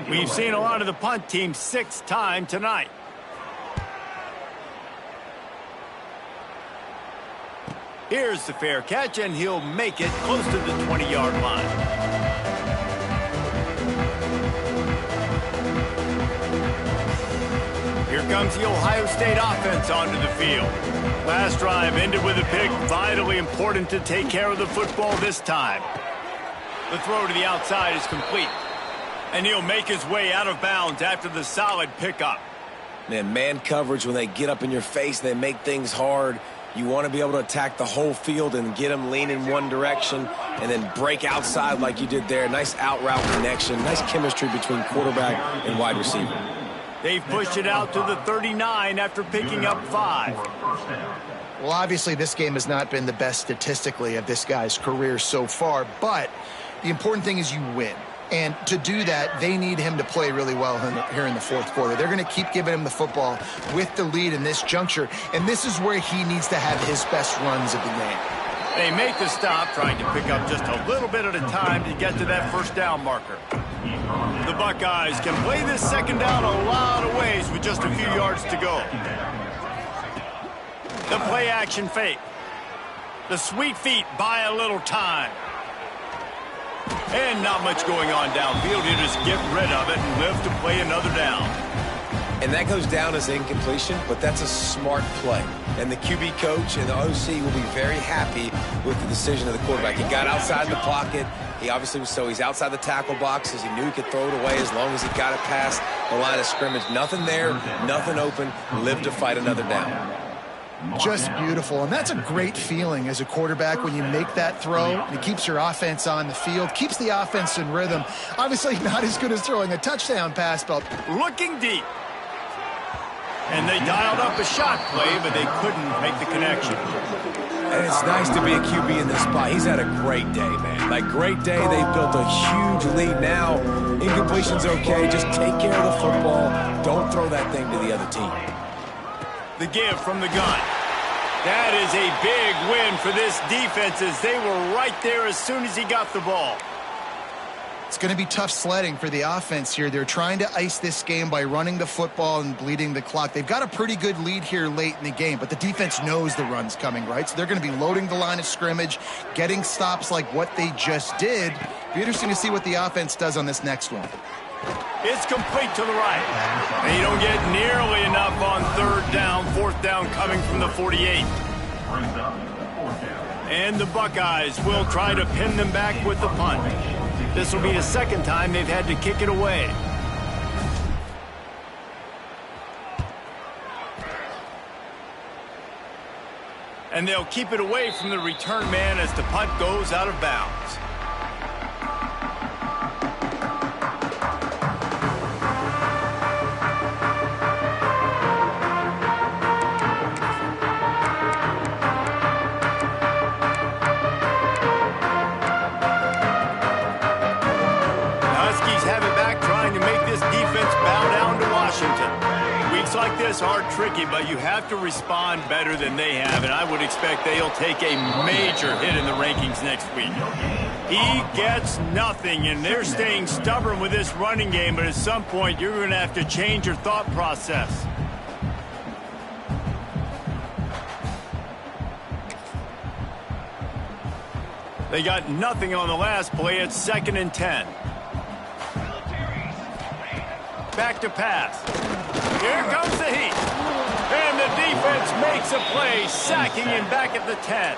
We've seen a lot of the punt team 6 times tonight. Here's the fair catch, and he'll make it close to the 20-yard line. Here comes the Ohio State offense onto the field. Last drive ended with a pick. Vitally important to take care of the football this time. The throw to the outside is complete. And he'll make his way out of bounds after the solid pickup. Man coverage, when they get up in your face, they make things hard. You want to be able to attack the whole field and get them lean in one direction and then break outside like you did there. Nice out route connection. Nice chemistry between quarterback and wide receiver. They've pushed it out to the 39 after picking up 5. Well, obviously, this game has not been the best statistically of this guy's career so far, but the important thing is you win. And to do that, they need him to play really well here in the 4th quarter. They're going to keep giving him the football with the lead in this juncture, and this is where he needs to have his best runs of the game. They make the stop, trying to pick up just a little bit at a time to get to that 1st down marker. The Buckeyes can play this 2nd down a lot of ways with just a few yards to go. The play action fake. The sweet feet buy a little time. And not much going on downfield. You just get rid of it and live to play another down. And that goes down as incompletion, but that's a smart play. And the QB coach and the OC will be very happy with the decision of the quarterback. He got outside the pocket. He obviously was he's outside the tackle boxes. He knew he could throw it away as long as he got it past the line of scrimmage. Nothing there, nothing open. Live to fight another down. Just beautiful, and that's a great feeling as a quarterback when you make that throw. It keeps your offense on the field, keeps the offense in rhythm. Obviously not as good as throwing a touchdown pass, but looking deep. And they dialed up a shot play, but they couldn't make the connection. And it's nice to be a QB in this spot. He's had a great day, man. Like, great day. They've built a huge lead now. Incompletion's okay. Just take care of the football. Don't throw that thing to the other team. The give from the gun. That is a big win for this defense as they were right there as soon as he got the ball. It's going to be tough sledding for the offense here. They're trying to ice this game by running the football and bleeding the clock. They've got a pretty good lead here late in the game, but the defense knows the run's coming, right? So they're going to be loading the line of scrimmage, getting stops like what they just did. Be interesting to see what the offense does on this next one. It's complete to the right. They don't get nearly enough on 3rd down, 4th down coming from the 48. And the Buckeyes will try to pin them back with the punt. This will be the 2nd time they've had to kick it away. And they'll keep it away from the return man as the punt goes out of bounds. Like this are tricky, but you have to respond better than they have, and I would expect they'll take a major hit in the rankings next week. He gets nothing, and they're staying stubborn with this running game, but at some point you're going to have to change your thought process. They got nothing on the last play. It's 2nd and 10. Back to pass. Here comes the heat. And the defense makes a play, sacking him back at the 10.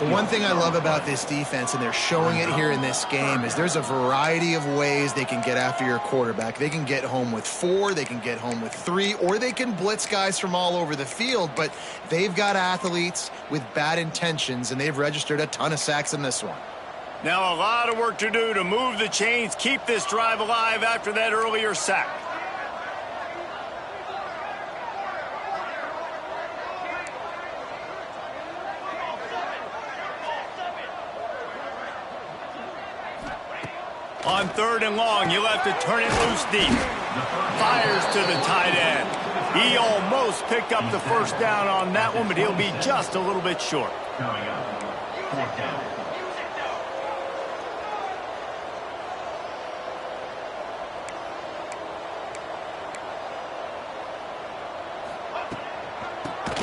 The one thing I love about this defense, and they're showing it here in this game, is there's a variety of ways they can get after your quarterback. They can get home with 4, they can get home with 3, or they can blitz guys from all over the field, but they've got athletes with bad intentions, and they've registered a ton of sacks in this one. Now a lot of work to do to move the chains, keep this drive alive after that earlier sack. On 3rd and long, he'll have to turn it loose deep. Fires to the tight end. He almost picked up the first down on that one, but he'll be just a little bit short. Coming up, 4th down.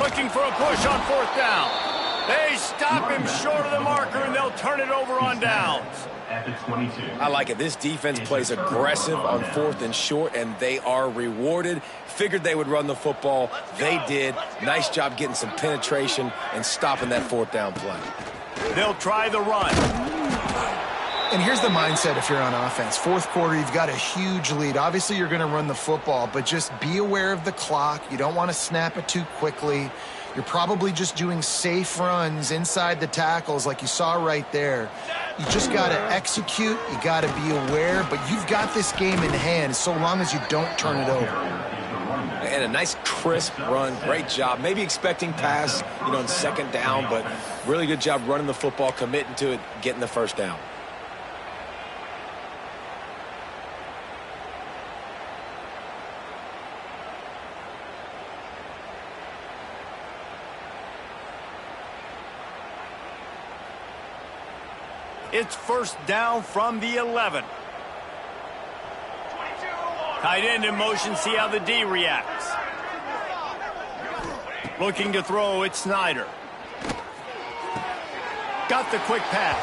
Looking for a push on 4th down. They stop him short of the marker, and they'll turn it over on downs. At the 22. I like it. This defense plays aggressive on 4th and short, and they are rewarded. Figured they would run the football. They did. Nice job getting some penetration and stopping that 4th down play. They'll try the run. And here's the mindset if you're on offense. 4th quarter, you've got a huge lead. Obviously, you're going to run the football, but just be aware of the clock. You don't want to snap it too quickly. You're probably just doing safe runs inside the tackles like you saw right there. You just got to execute. You got to be aware, but you've got this game in hand so long as you don't turn it over. And a nice crisp run. Great job. Maybe expecting pass, on 2nd down, but really good job running the football, committing to it, getting the first down. It's 1st down from the 11. Tight end in motion, see how the D reacts. Looking to throw, it's Snyder. Got the quick pass.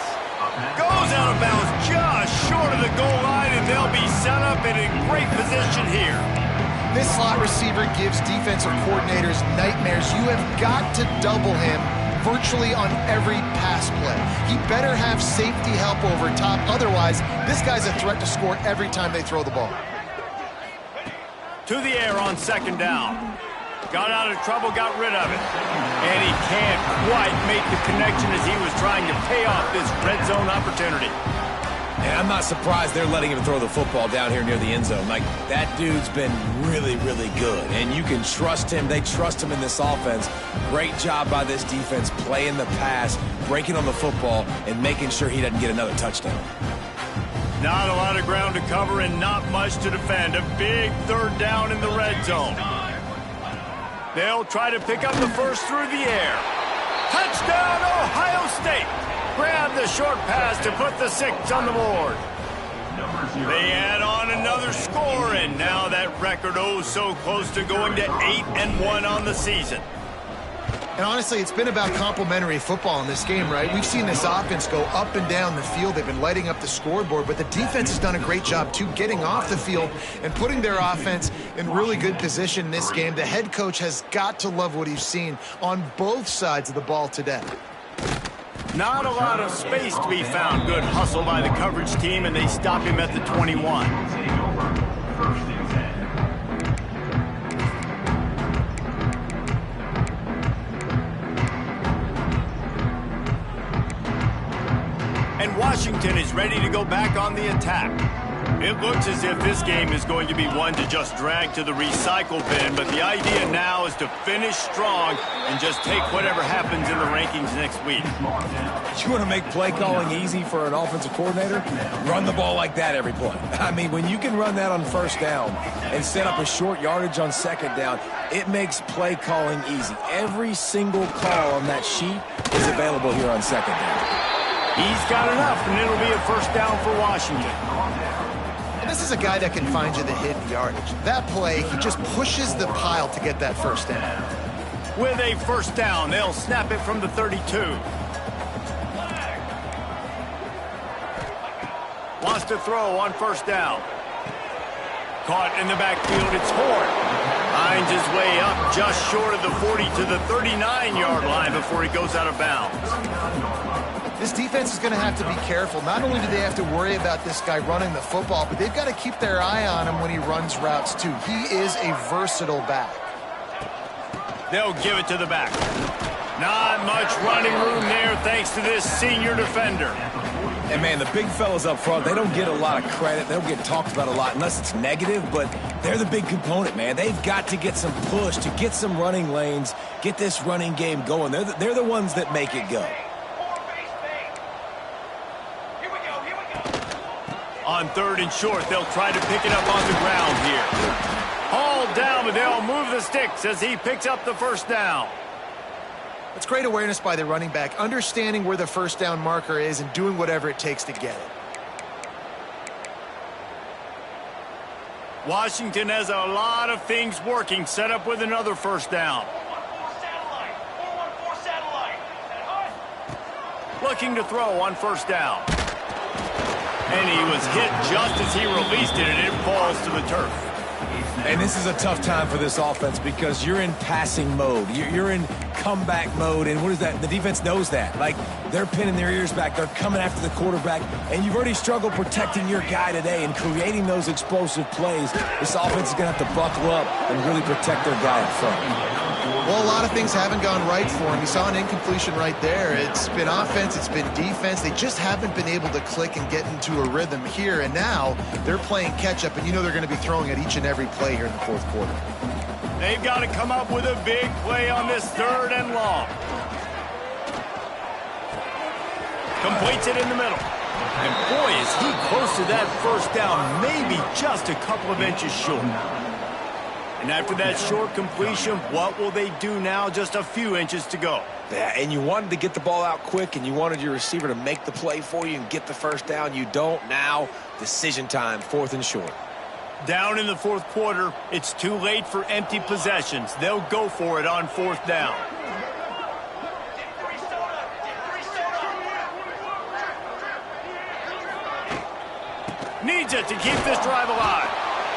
Goes out of bounds just short of the goal line, and they'll be set up in a great position here. This slot receiver gives defensive coordinators nightmares. You have got to double him virtually on every pass play. He better have safety help over top. Otherwise, this guy's a threat to score every time they throw the ball. To the air on 2nd down. Got out of trouble, got rid of it. And he can't quite make the connection as he was trying to pay off this red zone opportunity. And I'm not surprised they're letting him throw the football down here near the end zone. Like, that dude's been really, really good. And you can trust him. They trust him in this offense. Great job by this defense playing the pass, breaking on the football, and making sure he doesn't get another touchdown. Not a lot of ground to cover and not much to defend. A big 3rd down in the red zone. They'll try to pick up the first through the air. Touchdown, Ohio State! Grab the short pass to put the 6 on the board. They add on another score, and now that record so close to going to 8-1 on the season. And honestly, it's been about complementary football in this game, right? We've seen this offense go up and down the field. They've been lighting up the scoreboard, but the defense has done a great job, too, getting off the field and putting their offense in really good position in this game. The head coach has got to love what he's seen on both sides of the ball today. Not a lot of space to be found. Good hustle by the coverage team, and they stop him at the 21. Take over, 1st and 10. And Washington is ready to go back on the attack. It looks as if this game is going to be one to just drag to the recycle bin, but the idea now is to finish strong and just take whatever happens in the rankings next week. You want to make play calling easy for an offensive coordinator? Run the ball like that every play. I mean, when you can run that on 1st down and set up a short yardage on 2nd down, it makes play calling easy. Every single call on that sheet is available here on 2nd down. He's got enough, and it'll be a 1st down for Washington. And this is a guy that can find you the hidden yardage. That play, he just pushes the pile to get that 1st down. With a 1st down, they'll snap it from the 32. Wants to throw on first down. Caught in the backfield, it's Horn. Finds his way up just short of the 40 to the 39-yard line before he goes out of bounds. This defense is going to have to be careful. Not only do they have to worry about this guy running the football, but they've got to keep their eye on him when he runs routes too. He is a versatile back. They'll give it to the back. Not much running room there thanks to this senior defender. And, man, the big fellas up front, they don't get a lot of credit. They don't get talked about a lot unless it's negative, but they're the big component, man. They've got to get some push, to get some running lanes, get this running game going. They're the ones that make it go. On third and short, they'll try to pick it up on the ground here. Hauled down, but they'll move the sticks as he picks up the first down. It's great awareness by the running back, understanding where the first down marker is and doing whatever it takes to get it. Washington has a lot of things working, set up with another first down. Looking to throw on first down. And he was hit just as he released it, and it falls to the turf. And this is a tough time for this offense because you're in passing mode. You're in comeback mode, and what is that? The defense knows that. Like, they're pinning their ears back. They're coming after the quarterback, and you've already struggled protecting your guy today and creating those explosive plays. This offense is going to have to buckle up and really protect their guy up front. Well, a lot of things haven't gone right for him. You saw an incompletion right there. It's been offense, it's been defense. They just haven't been able to click and get into a rhythm here, and now they're playing catch-up, and you know they're going to be throwing at each and every play here in the fourth quarter. They've got to come up with a big play on this third and long. Completes it in the middle. And boy, is he close to that first down, maybe just a couple of inches short. And after that short completion, what will they do now? Just a few inches to go. Yeah, and you wanted to get the ball out quick, and you wanted your receiver to make the play for you and get the first down. You don't now. Decision time, fourth and short. Down in the fourth quarter, it's too late for empty possessions. They'll go for it on fourth down. Needs it to keep this drive alive.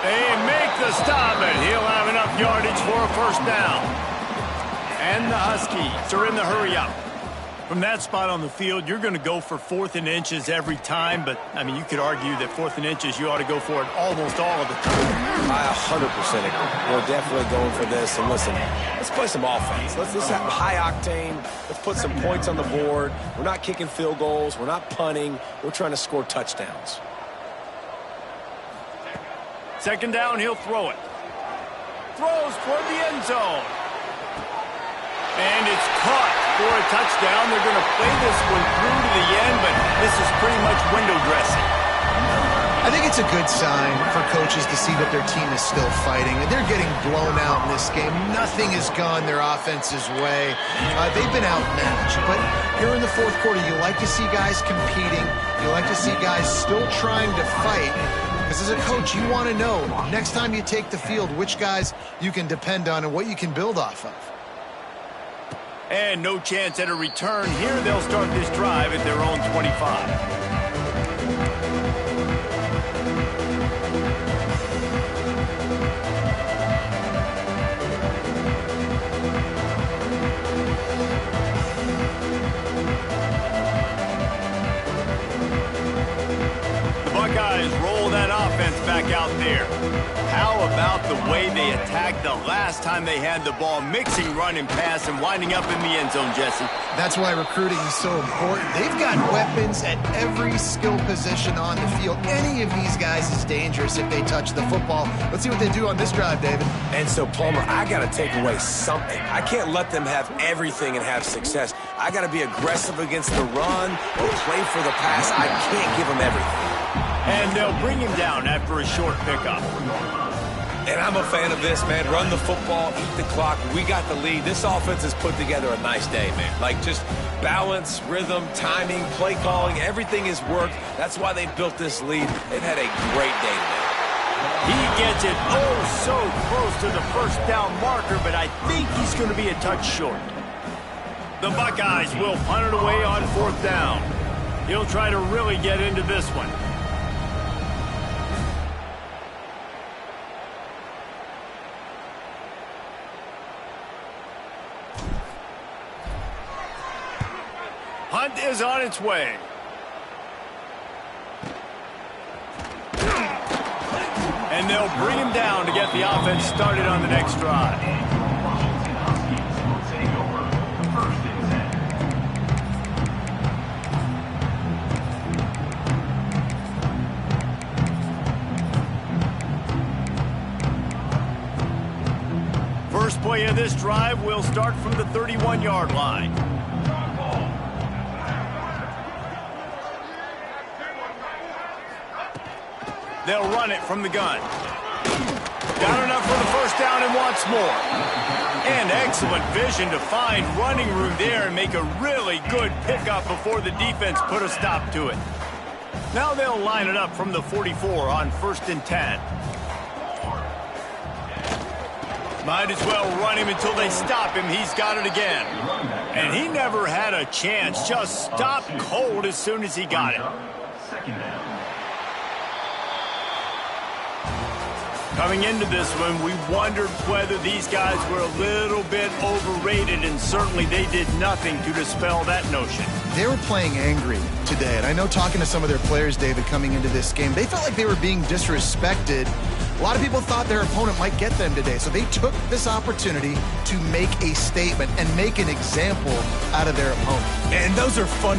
They make the stop, and he'll have enough yardage for a first down. And the Huskies are in the hurry-up. From that spot on the field, you're going to go for fourth and inches every time, but, I mean, you could argue that fourth and inches, you ought to go for it almost all of the time. I 100% agree. We're definitely going for this. And listen, let's play some offense. Let's have high octane. Let's put some points on the board. We're not kicking field goals. We're not punting. We're trying to score touchdowns. Second down, he'll throw it. Throws toward the end zone. And it's caught for a touchdown. They're going to play this one through to the end, but this is pretty much window dressing. I think it's a good sign for coaches to see that their team is still fighting. They're getting blown out in this game. Nothing has gone their offense's way. They've been outmatched. But here in the fourth quarter, you like to see guys competing. You like to see guys still trying to fight. Because as a coach, you want to know, next time you take the field, which guys you can depend on and what you can build off of. And no chance at a return. Here they'll start this drive at their own 25. Buckeyes roll that offense back out there. How about the way they attacked the last time they had the ball, mixing run and pass and winding up in the end zone, Jesse? That's why recruiting is so important. They've got weapons at every skill position on the field. Any of these guys is dangerous if they touch the football. Let's see what they do on this drive, David. And so, Palmer, I got to take away something. I can't let them have everything and have success. I got to be aggressive against the run or play for the pass. I can't give them everything. And they'll bring him down after a short pickup. And I'm a fan of this, man. Run the football, eat the clock. We got the lead. This offense has put together a nice day, man. Like, just balance, rhythm, timing, play calling, everything has worked. That's why they built this lead. They've had a great day today. He gets it so close to the first down marker, but I think he's going to be a touch short. The Buckeyes will punt it away on fourth down. He'll try to really get into this one. punt is on its way. And they'll bring him down to get the offense started on the next drive. First play of this drive will start from the 31-yard line. They'll run it from the gun. Got enough for the first down and wants more. And excellent vision to find running room there and make a really good pickup before the defense put a stop to it. Now they'll line it up from the 44 on 1st and 10. Might as well run him until they stop him. He's got it again. And he never had a chance. Just stopped cold as soon as he got it. Second down. Coming into this one, we wondered whether these guys were a little bit overrated, and certainly they did nothing to dispel that notion. They were playing angry today, and I know talking to some of their players, David, coming into this game, they felt like they were being disrespected. A lot of people thought their opponent might get them today, so they took this opportunity to make a statement and make an example out of their opponent. And those are fun